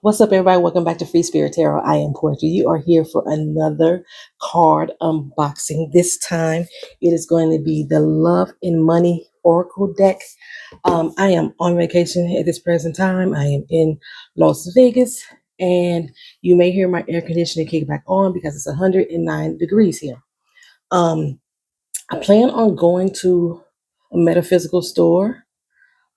What's up, everybody? Welcome back to Free Spirit Tarot. I am Portia. You are here for another card unboxing. This time, it is going to be the Love and Money Oracle deck. I am on vacation at this present time. I am in Las Vegas, and you may hear my air conditioning kick back on because it's 109 degrees here. I plan on going to a metaphysical store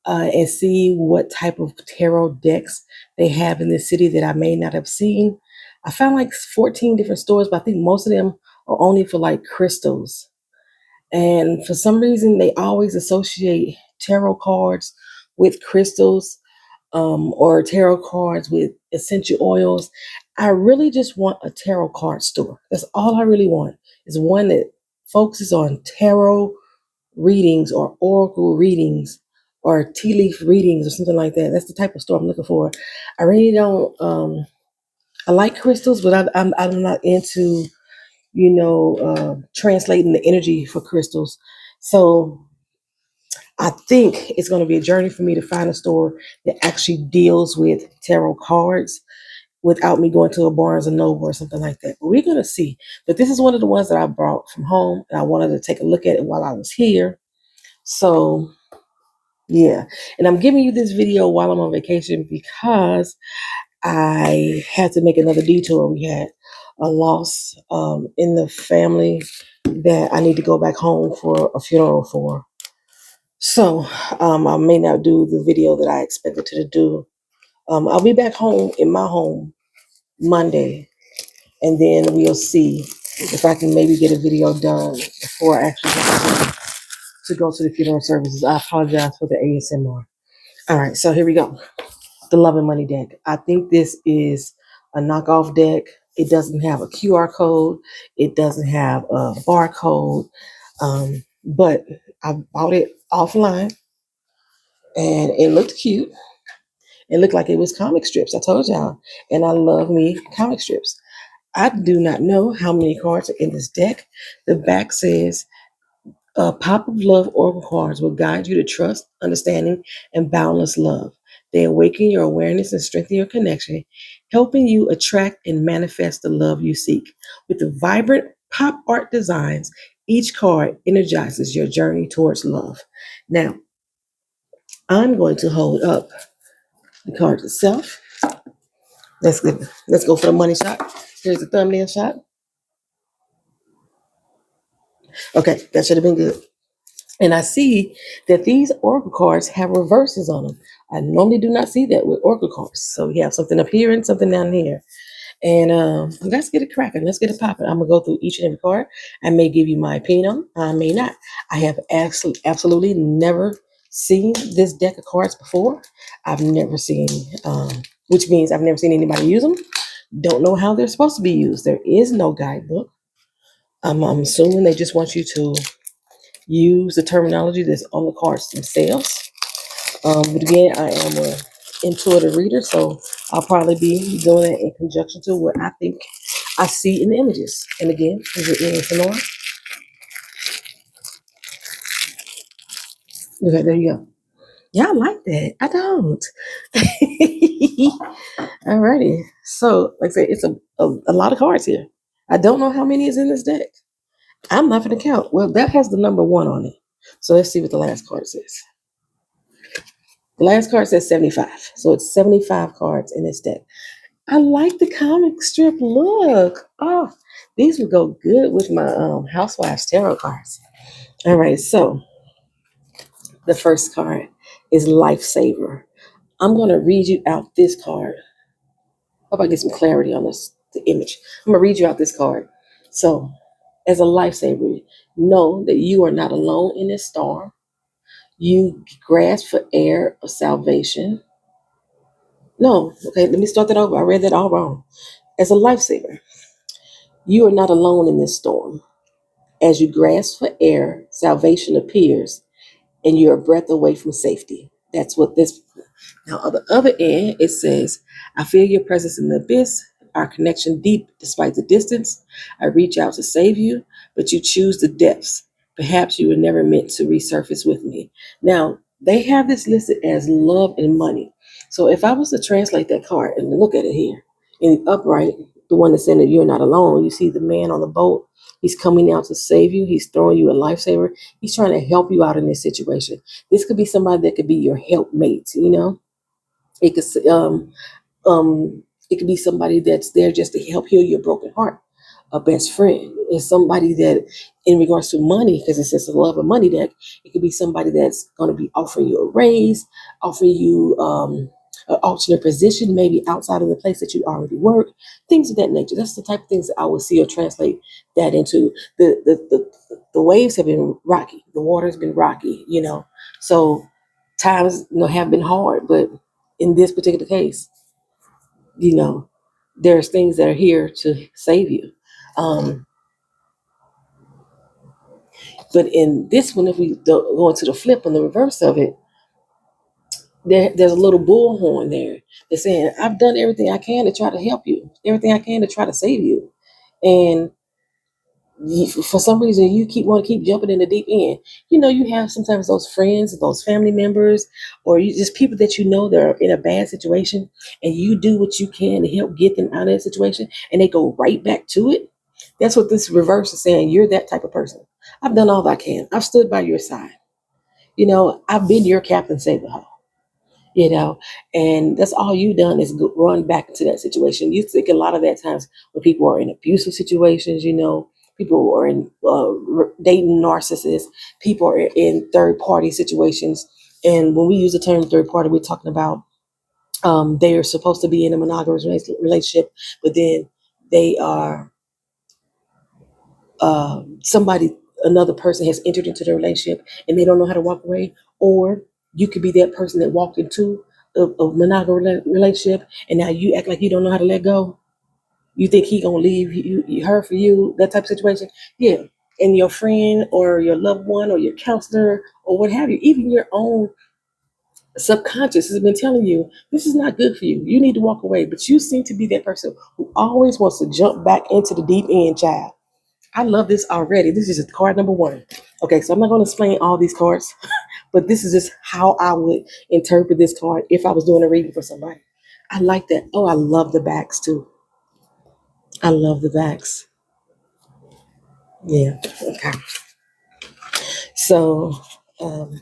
and see what type of tarot decks they have in this city that I may not have seen. I found like 14 different stores, but I think most of them are only for like crystals. And for some reason, they always associate tarot cards with crystals, or tarot cards with essential oils. I really just want a tarot card store. That's all I really want, is one that focuses on tarot readings or oracle readings or tea leaf readings or something like that. That's the type of store I'm looking for. I really don't. I like crystals, but I'm not into translating the energy for crystals. So I think it's going to be a journey for me to find a store that actually deals with tarot cards without me going to a Barnes and Noble or something like that. But we're going to see. But this is one of the ones that I brought from home, and I wanted to take a look at it while I was here. So yeah, and I'm giving you this video while I'm on vacation because I had to make another detour. We had a loss in the family that I need to go back home for a funeral for. So I may not do the video that I expected to do. I'll be back home in my home Monday, and then we'll see if I can maybe get a video done before I actually have to go to the funeral services. I apologize for the ASMR. All right, so here we go. The Love and Money deck. I think this is a knockoff deck. It doesn't have a QR code. It doesn't have a barcode. But I bought it offline and it looked cute. It looked like it was comic strips. I told y'all. And I love me comic strips. I do not know how many cards are in this deck. The back says Pop of Love Oracle cards will guide you to trust, understanding, and boundless love. They awaken your awareness and strengthen your connection, helping you attract and manifest the love you seek. With the vibrant pop art designs, each card energizes your journey towards love. Now, I'm going to hold up the card itself. Let's go. Let's go for the money shot. Here's the thumbnail shot. Okay, that should have been good. And I see that these oracle cards have reverses on them. I normally do not see that with oracle cards. So we have something up here and something down here. And let's get it cracking. Let's get it popping. I'm going to go through each and every card. I may give you my opinion on them. I may not. I have absolutely never seen this deck of cards before. I've never seen, which means I've never seen anybody use them. Don't know how they're supposed to be used. There is no guidebook. I'm assuming they just want you to use the terminology that's on the cards themselves. But again, I am an intuitive reader, so I'll probably be doing it in conjunction to what I think I see in the images. And again, is it in Sonora? Okay, there you go. Yeah, I like that. I don't. Alrighty. So, like I said, it's a lot of cards here. I don't know how many is in this deck. I'm not going to count. Well, that has the number 1 on it. So let's see what the last card says. The last card says 75. So it's 75 cards in this deck. I like the comic strip look. Oh, these would go good with my Housewives tarot cards. All right, so the first card is Lifesaver. I'm going to read you out this card. Hope I get some clarity on this, the image. I'm going to read you out this card. So, as a lifesaver, know that you are not alone in this storm. You grasp for air of salvation. No, okay, let me start that over. I read that all wrong. As a lifesaver, you are not alone in this storm. As you grasp for air, salvation appears, and you're a breath away from safety. That's what this. Now, on the other end, it says, I feel your presence in the abyss, our connection deep despite the distance. I reach out to save you, but you choose the depths. Perhaps you were never meant to resurface with me. Now, they have this listed as love and money. So if I was to translate that card and look at it here in the upright, the one that's saying that you're not alone, you see the man on the boat. He's coming out to save you. He's throwing you a lifesaver. He's trying to help you out in this situation. This could be somebody that could be your helpmate. It could um, it could be somebody that's there just to help heal your broken heart. A best friend is somebody that, in regards to money, because it says the love of money deck, it could be somebody that's going to be offering you a raise, offering you an alternate position, maybe outside of the place that you already work, things of that nature. That's the type of things that I would see or translate that into. The waves have been rocky, the water's been rocky, so times have been hard, but in this particular case, you know, there's things that are here to save you. Um, but in this one, if we go into the flip on the reverse of it, there's a little bullhorn there that's saying, I've done everything I can to try to help you, everything I can to try to save you. And for some reason, you want to keep jumping in the deep end. You have sometimes those friends, those family members, or you just people that that are in a bad situation, and you do what you can to help get them out of that situation, and they go right back to it. That's what this reverse is saying. You're that type of person. I've done all I can. I've stood by your side. I've been your Captain Save the and that's all you done is run back into that situation. You think a lot of that times when people are in abusive situations, people are in dating narcissists, people are in third party situations. And when we use the term third party, we're talking about they are supposed to be in a monogamous relationship, but then they are somebody, another person has entered into the relationship and they don't know how to walk away. Or you could be that person that walked into a monogamous relationship and now you act like you don't know how to let go. You think he gonna leave her for you, that type of situation. Yeah. And your friend or your loved one or your counselor or what have you, even your own subconscious has been telling you this is not good for you. You need to walk away. But you seem to be that person who always wants to jump back into the deep end, child. I love this already. This is just card number one. Okay, so I'm not going to explain all these cards, but this is just how I would interpret this card if I was doing a reading for somebody. I like that. Oh, I love the backs too. I love the backs. Yeah. Okay. So um,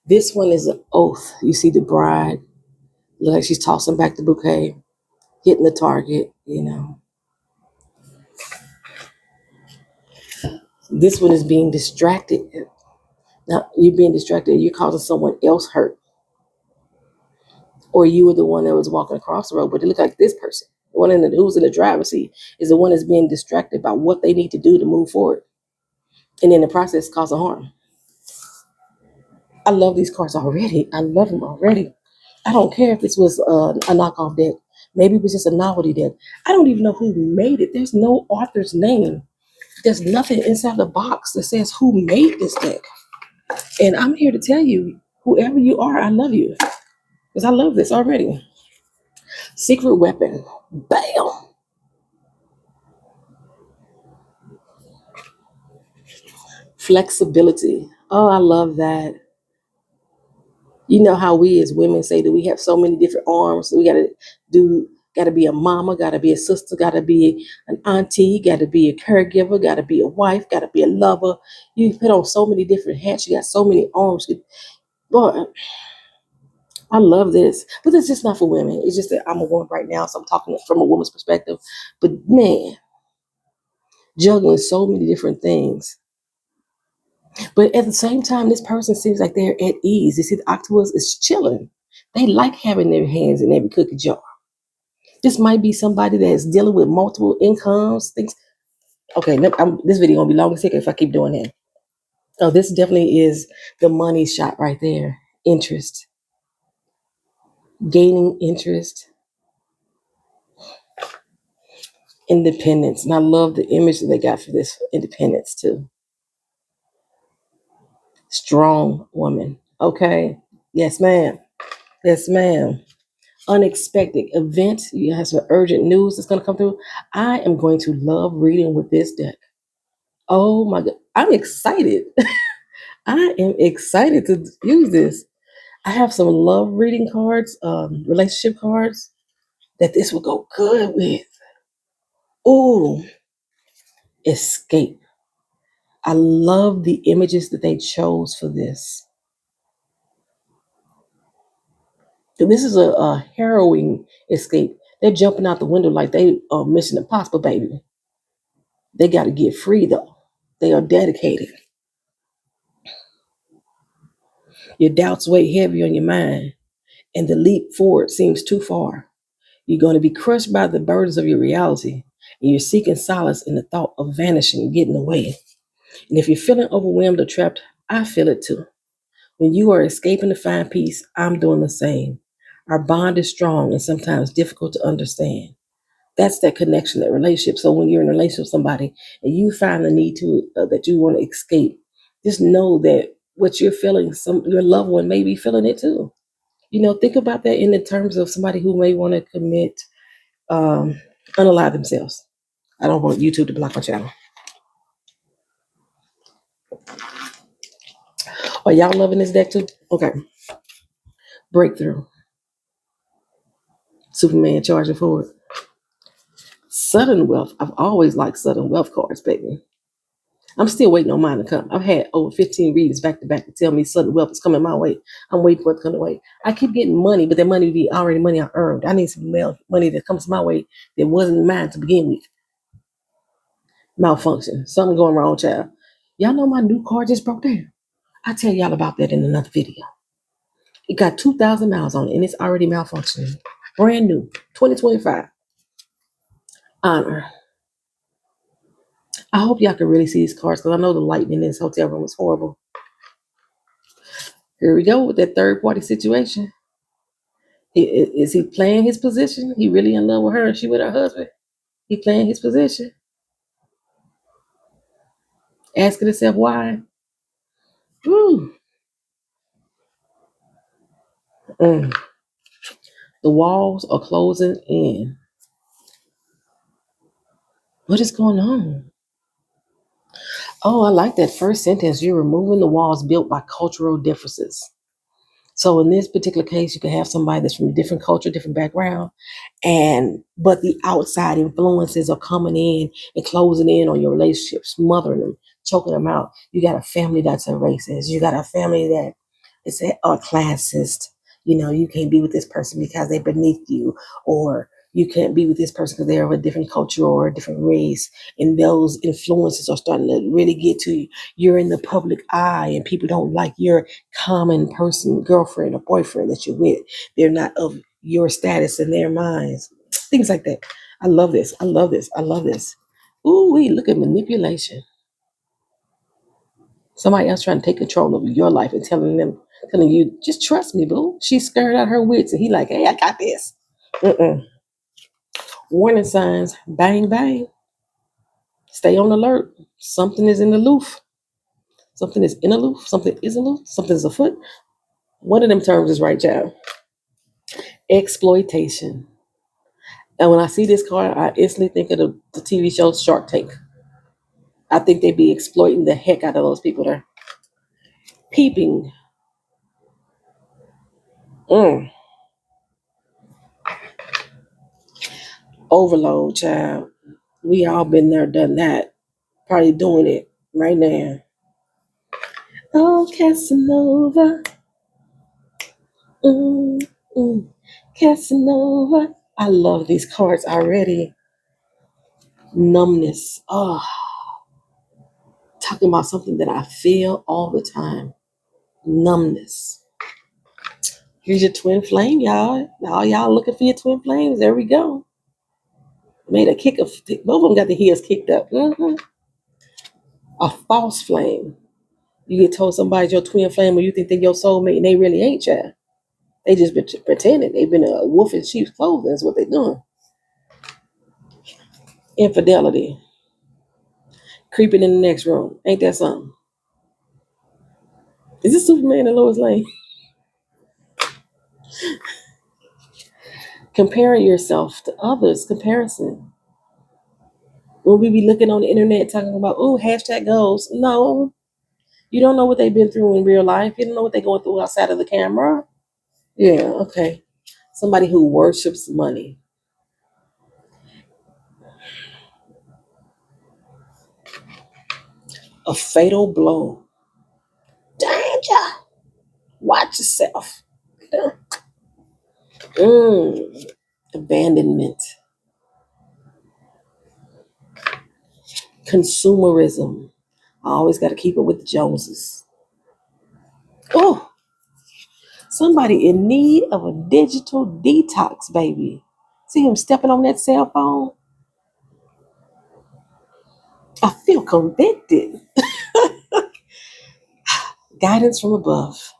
this one is an oath. You see the bride, look like she's tossing back the bouquet, hitting the target. This one is being distracted. Now you're being distracted. You're causing someone else hurt, or you were the one that was walking across the road, but it looked like this person, the one who's in the driver's seat, is the one that's being distracted by what they need to do to move forward, and in the process, cause a harm. I love these cards already. I love them already. I don't care if this was a knockoff deck. Maybe it was just a novelty deck. I don't even know who made it. There's no author's name. There's nothing inside the box that says who made this deck. And I'm here to tell you, whoever you are, I love you. Because I love this already. Secret weapon. Bam. Flexibility. Oh, I love that. You know how we as women say that we have so many different arms. So we gotta be a mama, gotta be a sister, gotta be an auntie, gotta be a caregiver, gotta be a wife, gotta be a lover. You put on so many different hats. You got so many arms. Boy, I love this. But it's just not for women. It's just that I'm a woman right now, so I'm talking from a woman's perspective. But man, juggling so many different things. But at the same time, this person seems like they're at ease. You see, the octopus is chilling. They like having their hands in every cookie jar. This might be somebody that's dealing with multiple incomes. Things. Okay, this video gonna be long as heck if I keep doing that. Oh, this definitely is the money shot right there. Interest, gaining interest, independence, and I love the image that they got for this independence too. Strong woman. Okay. Yes, ma'am. Yes, ma'am. Unexpected event. You have some urgent news that's going to come through. I am going to love reading with this deck. Oh my God. I'm excited. I am excited to use this. I have some love reading cards, relationship cards that this would go good with. Ooh, escape. I love the images that they chose for this. This is a harrowing escape. They're jumping out the window like they are Mission Impossible, baby. They got to get free though. They are dedicated. Your doubts weigh heavy on your mind, and the leap forward seems too far. You're going to be crushed by the burdens of your reality, and you're seeking solace in the thought of vanishing and getting away. And if you're feeling overwhelmed or trapped, I feel it too. When you are escaping to find peace, I'm doing the same. Our bond is strong and sometimes difficult to understand. That's that connection, that relationship. So when you're in a relationship with somebody and you find the need to that you want to escape, just know that what you're feeling, your loved one may be feeling it too. Think about that in the terms of somebody who may want to commit, um, unalive themselves. I don't want YouTube to block my channel. Are y'all loving this deck too? Okay. Breakthrough. Superman charging forward. Sudden wealth. I've always liked sudden wealth cards, baby. I'm still waiting on mine to come. I've had over 15 readings back to back to tell me sudden wealth is coming my way. I'm waiting for it to come away. I keep getting money, but that money be already money I earned. I need some money that comes my way that wasn't mine to begin with. Malfunction. Something going wrong, child. Y'all know my new car just broke down. I'll tell y'all about that in another video. It got 2,000 miles on it, and it's already malfunctioning. Brand new, 2025. Honor. I hope y'all can really see these cards because I know the lighting in this hotel room is horrible. Here we go with that third party situation. Is he playing his position? He really in love with her and she with her husband? He playing his position? Asking himself why? Woo. Mm. The walls are closing in. What is going on? Oh, I like that first sentence. You're removing the walls built by cultural differences. So in this particular case, you can have somebody that's from a different culture, different background, but the outside influences are coming in and closing in on your relationships, smothering them, choking them out. You got a family that's a racist. You got a family that is a classist. You can't be with this person because they're beneath you, or you can't be with this person because they're of a different culture or a different race. And those influences are starting to really get to you. You're in the public eye, and people don't like your common person, girlfriend or boyfriend that you're with. They're not of your status in their minds. Things like that. I love this. I love this. I love this. Ooh, look at manipulation. Somebody else trying to take control of your life and telling you, just trust me, boo. She's scared out her wits, and he like, hey, I got this. Warning signs, bang, bang. Stay on alert. Something is in the loof. Something is in a loof. Something is a loof. Something is afoot. One of them terms is right, child. Exploitation. And when I see this card, I instantly think of the TV show Shark Tank. I think they'd be exploiting the heck out of those people there. Peeping. Mm. Overload, child. We all been there, done that. Probably doing it right now. Oh, Casanova. Mm, mm. Casanova. I love these cards already. Numbness. Oh, talking about something that I feel all the time. Numbness. Here's your twin flame, y'all. All y'all looking for your twin flames. There we go. Made a kick of both of them got the heels kicked up. A false flame. You get told somebody's your twin flame, or you think they're your soulmate, and they really ain't, y'all. They just been pretending. They've been a wolf in sheep's clothing. That's what they're doing. Infidelity. Creeping in the next room. Ain't that something? Is this Superman and Lois Lane? Comparing yourself to others. Comparison. When we be looking on the internet talking about, oh, hashtag goals. No. You don't know what they've been through in real life. You don't know what they're going through outside of the camera. Yeah, okay. Somebody who worships money. A fatal blow. Danger. Watch yourself. Mm. Abandonment. Consumerism. I always got to keep it with the Joneses. Oh, somebody in need of a digital detox, baby. See him stepping on that cell phone? I feel convicted. Guidance from above,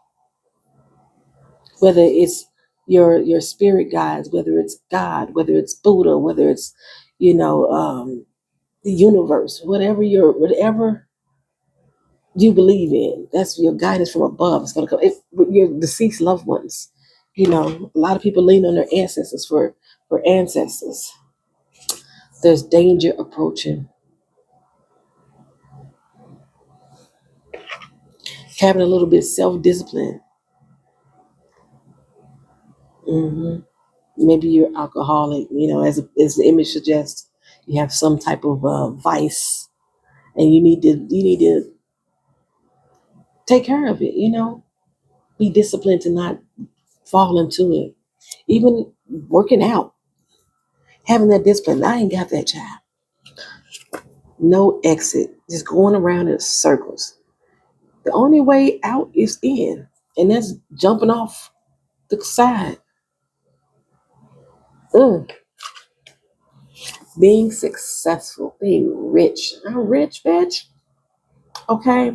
whether it's your spirit guides, whether it's God, whether it's Buddha, whether it's you know the universe, whatever you believe in, that's your guidance from above. It's gonna come. With your deceased loved ones, a lot of people lean on their ancestors for ancestors. There's danger approaching. Having a little bit of self discipline. Hmm. Maybe you're alcoholic. As the image suggests, you have some type of vice, and you need to take care of it. Be disciplined to not fall into it. Even working out, having that discipline. I ain't got that child. No exit, just going around in circles. The only way out is in, and that's jumping off the side. Mm. Being successful, being rich. I'm rich, bitch. Okay.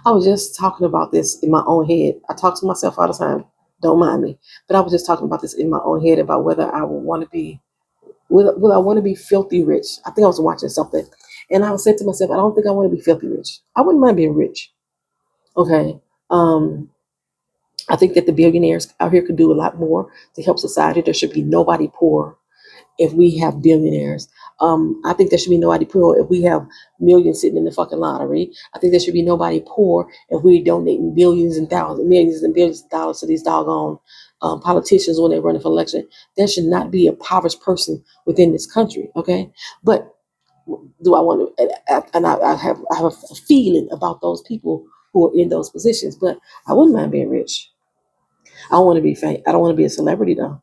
I was just talking about this in my own head. I talk to myself all the time. Don't mind me. But I was just talking about this in my own head about whether I would want to be, will I want to be filthy rich? I think I was watching something, and I was saying to myself, I don't think I want to be filthy rich. I wouldn't mind being rich. Okay. Um, I think that the billionaires out here could do a lot more to help society. There should be nobody poor if we have billionaires. I think there should be nobody poor if we have millions sitting in the fucking lottery. I think there should be nobody poor if we're donating billions and thousands, millions and billions of dollars to these doggone politicians when they're running for election. There should not be a impoverished person within this country. Okay, but do I want to? I have a feeling about those people who are in those positions, but I wouldn't mind being rich. I don't want to be famous. I don't want to be a celebrity though.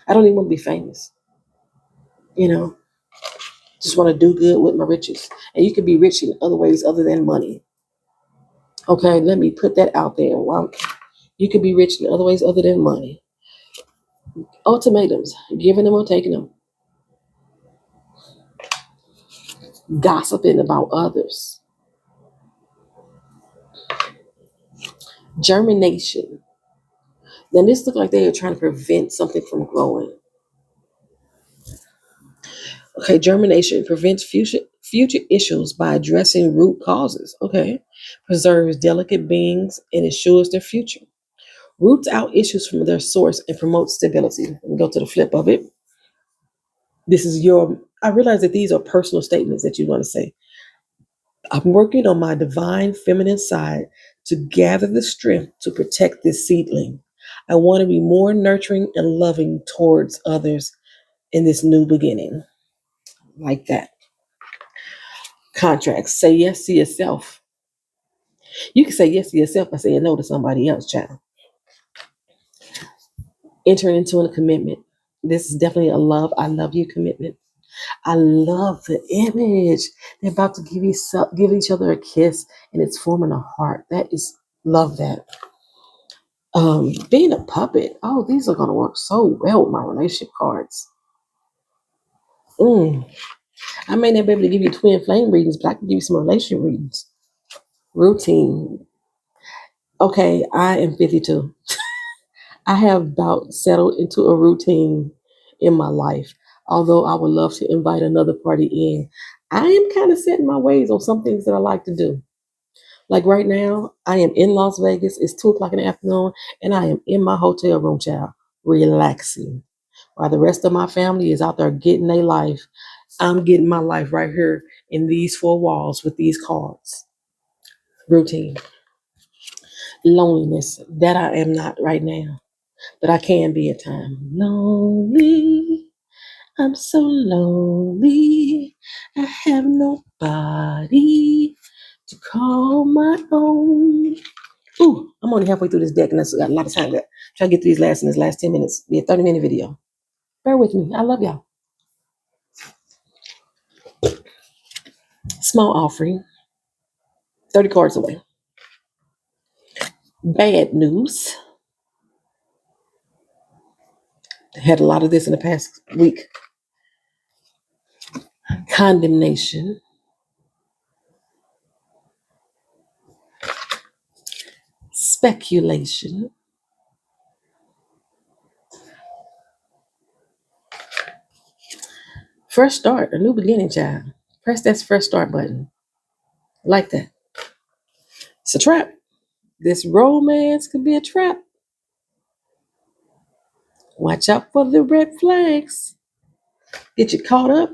I don't even want to be famous. You know, just want to do good with my riches. And you can be rich in other ways other than money. Okay, let me put that out there. Well, you can be rich in other ways other than money. Ultimatums, giving them or taking them. Gossiping about others. Germination. Then this look like they are trying to prevent something from growing. Okay, germination prevents future issues by addressing root causes. Okay, preserves delicate beings and ensures their future. Roots out issues from their source and promotes stability. Let me go to the flip of it. This is your. I realize that these are personal statements that you want to say. I'm working on my divine feminine side to gather the strength to protect this seedling. I want to be more nurturing and loving towards others in this new beginning. Like that. Contracts. Say yes to yourself. You can say yes to yourself by saying no to somebody else, child. Entering into a commitment. This is definitely a I love you commitment. I love the image. They're about to give each other a kiss, and it's forming a heart. That is love that. Being a puppet. Oh, these are gonna work so well with my relationship cards. Mm. I may not be able to give you twin flame readings, but I can give you some relationship readings. Routine. Okay, I am 52. I have about settled into a routine in my life. Although I would love to invite another party in, I am kind of setting my ways on some things that I like to do. Like right now, I am in Las Vegas. It's 2 o'clock in the afternoon, and I am in my hotel room, child, relaxing. While the rest of my family is out there getting their life, I'm getting my life right here in these four walls with these cards. Routine. Loneliness, that I am not right now, but I can be at times. Lonely, I'm so lonely. I have nobody to call my own. Ooh, I'm only halfway through this deck and I still got a lot of time left. Try to get through these last in this last 10 minutes. Be a 30-minute video. Bear with me. I love y'all. Small offering, 30 cards away. Bad news. Had a lot of this in the past week. Condemnation. Speculation. Fresh start, a new beginning, child. Press that fresh start button. Like that. It's a trap. This romance could be a trap. Watch out for the red flags. Get you caught up.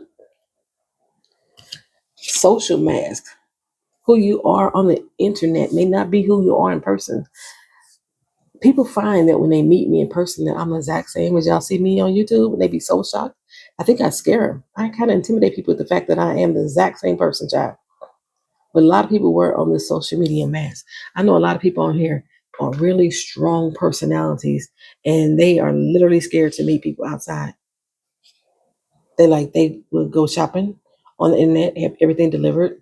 Social mask. Who you are on the internet may not be who you are in person. People find that when they meet me in person that I'm the exact same as y'all see me on YouTube, and they be so shocked. I think I scare them. I kind of intimidate people with the fact that I am the exact same person, child. But a lot of people wear on this social media mask. I know a lot of people on here are really strong personalities, and they are literally scared to meet people outside. They will go shopping on the internet, have everything delivered.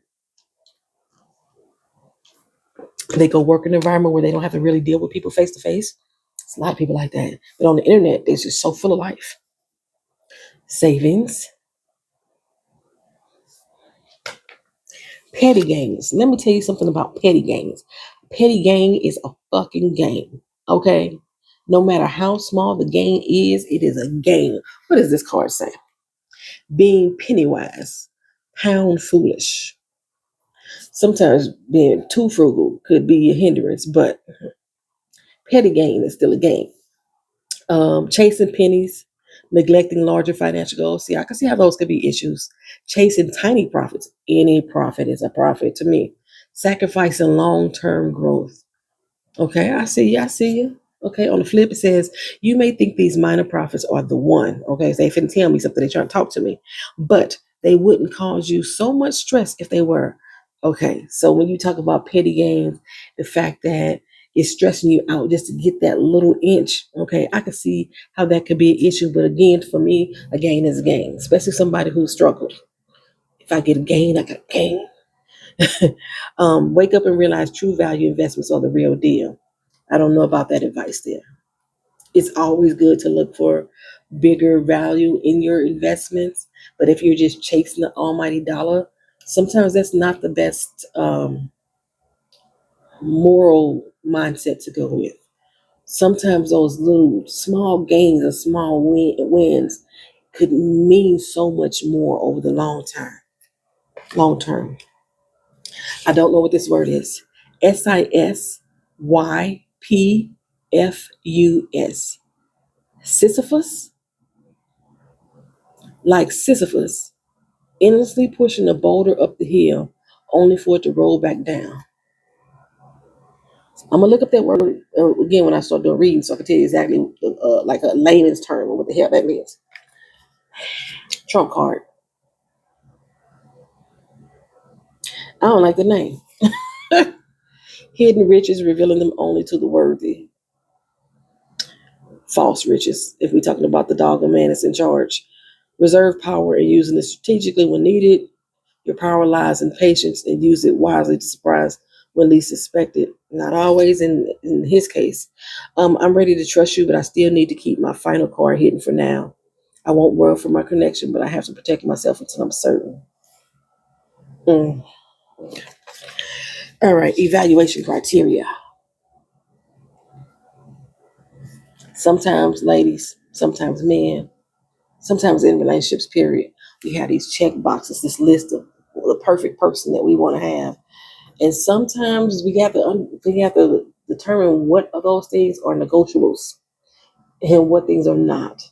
They go work in an environment where they don't have to really deal with people face to face. It's a lot of people like that. But on the internet, they're just so full of life. Savings. Petty gains. Let me tell you something about petty gains. Petty gain is a fucking game. Okay? No matter how small the gain is, it is a gain. What does this card say? Being penny wise, pound foolish. Sometimes being too frugal could be a hindrance, but petty gain is still a gain. Chasing pennies, neglecting larger financial goals. See, I can see how those could be issues. Chasing tiny profits. Any profit is a profit to me. Sacrificing long term growth. Okay, I see you. I see you. Okay, on the flip, it says, you may think these minor profits are the one. Okay, so they finna tell me something, they trying to talk to me, but they wouldn't cause you so much stress if they were. Okay, so when you talk about petty gains, the fact that it's stressing you out just to get that little inch, okay, I can see how that could be an issue. But again, for me, a gain is a gain, especially somebody who struggled. If I get a gain, I got a gain. Wake up and realize true value investments are the real deal. I don't know about that advice there. It's always good to look for bigger value in your investments, but if you're just chasing the almighty dollar, sometimes that's not the best moral mindset to go with. Sometimes those little small gains or small wins could mean so much more over the long time. Long term. I don't know what this word is. Sisyphus. Sisyphus? Like Sisyphus, endlessly pushing a boulder up the hill only for it to roll back down. I'm gonna look up that word again when I start doing reading so I can tell you exactly like a layman's term or what the hell that means. Trump card. I don't like the name. Hidden riches, revealing them only to the worthy. False riches, if we're talking about the dog and man that's in charge. Reserve power and using it strategically when needed. Your power lies in patience and use it wisely to surprise when least expected. Not always in his case. I'm ready to trust you, but I still need to keep my final card hidden for now. I won't run from my connection, but I have to protect myself until I'm certain. Mm. All right, evaluation criteria. Sometimes ladies, sometimes men, sometimes in relationships, period, we have these check boxes, this list of the perfect person that we want to have. And sometimes we have to determine what of those things are negotiables and what things are not.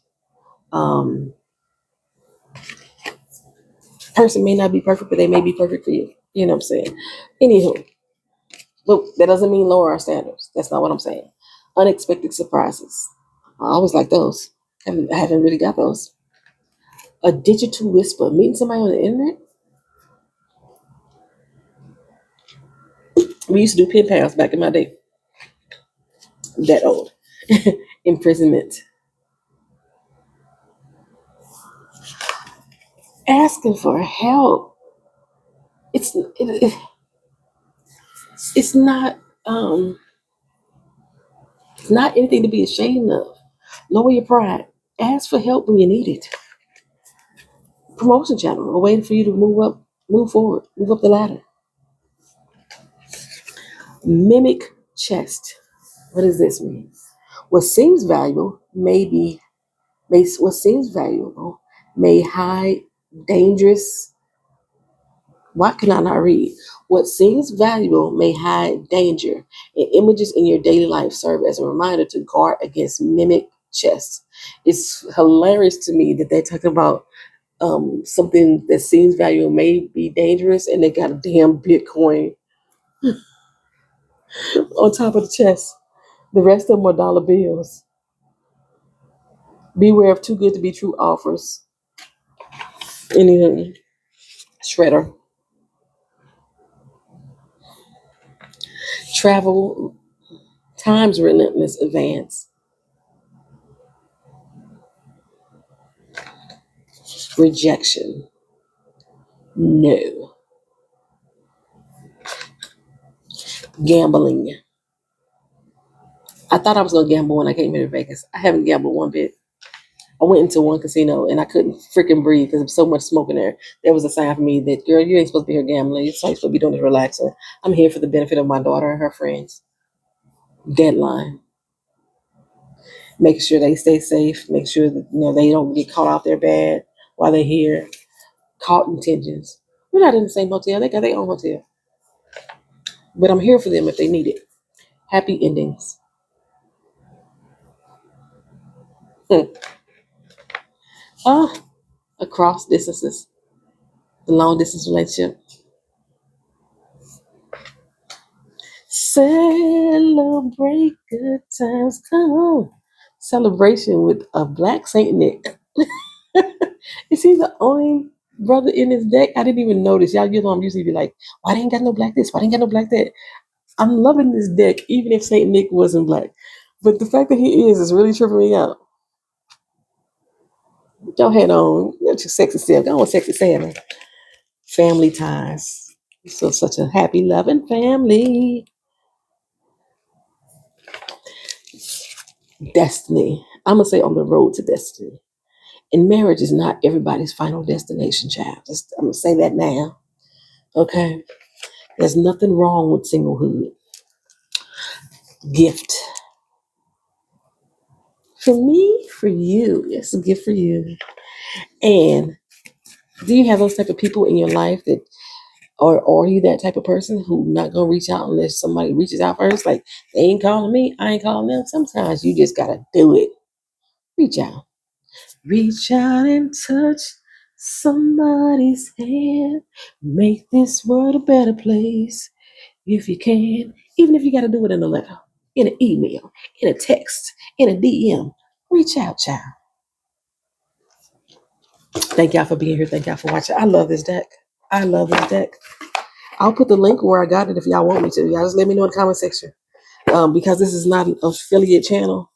Um, Person may not be perfect, but they may be perfect for you. You know what I'm saying? Anywho, But that doesn't mean lower our standards. That's not what I'm saying. Unexpected surprises. I always like those. I haven't really got those. A digital whisper. Meeting somebody on the internet. We used to do pen pals back in my day. That old. Imprisonment. Asking for help. It's not it's not anything to be ashamed of. Lower your pride. Ask for help when you need it. Promotion channel, a way for you to move up, move forward, move up the ladder. Mimic chest. What does this mean? What seems valuable what seems valuable may hide dangerous. Why can I not read? What seems valuable may hide danger, and images in your daily life serve as a reminder to guard against mimic chests. It's hilarious to me that they're talking about something that seems valuable may be dangerous, and they got a damn Bitcoin on top of the chest. The rest of them are dollar bills. Beware of too good to be true offers. Anything. Shredder. Travel. Time's relentless advance. Rejection. No. Gambling. I thought I was gonna gamble when I came here to Vegas. I haven't gambled one bit. I went into one casino and I couldn't freaking breathe because there was so much smoke in there. There was a sign for me that, girl, you ain't supposed to be here gambling. You're supposed to be doing this relaxing. I'm here for the benefit of my daughter and her friends. Deadline. Making sure they stay safe. Make sure that they don't get caught out there bad while they're here. Caught intentions. We're not in the same hotel. They got their own hotel. But I'm here for them if they need it. Happy endings. Across distances. The long distance relationship. Celebrate good times. Come on. Celebration with a black Saint Nick. Is he the only brother in this deck? I didn't even notice. Y'all, I'm usually be like, why they ain't got no black this? Why they ain't got no black that? I'm loving this deck, even if Saint Nick wasn't black. But the fact that he is really tripping me out. Go ahead on. You're too sexy self. Go on, sexy Santa. Family ties. So such a happy, loving family. Destiny. I'm gonna say on the road to destiny. And marriage is not everybody's final destination, child. I'm gonna say that now. Okay. There's nothing wrong with singlehood. Gift. For me, for you. It's a gift for you. And do you have those type of people in your life that, or are you that type of person who not gonna reach out unless somebody reaches out first? Like, they ain't calling me, I ain't calling them. Sometimes you just gotta do it. Reach out. Reach out and touch somebody's hand. Make this world a better place if you can. Even if you gotta do it in a letter, in an email, in a text, in a DM. Reach out, child. Thank y'all for being here. Thank y'all for watching. I love this deck. I love this deck. I'll put the link where I got it if y'all want me to. Y'all just let me know in the comment section. Because this is not an affiliate channel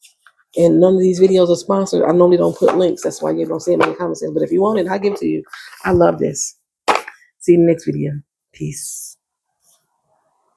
and none of these videos are sponsored, I normally don't put links. That's why you don't see them in the comment section. But if you want it, I'll give it to you. I love this. See you in the next video. Peace.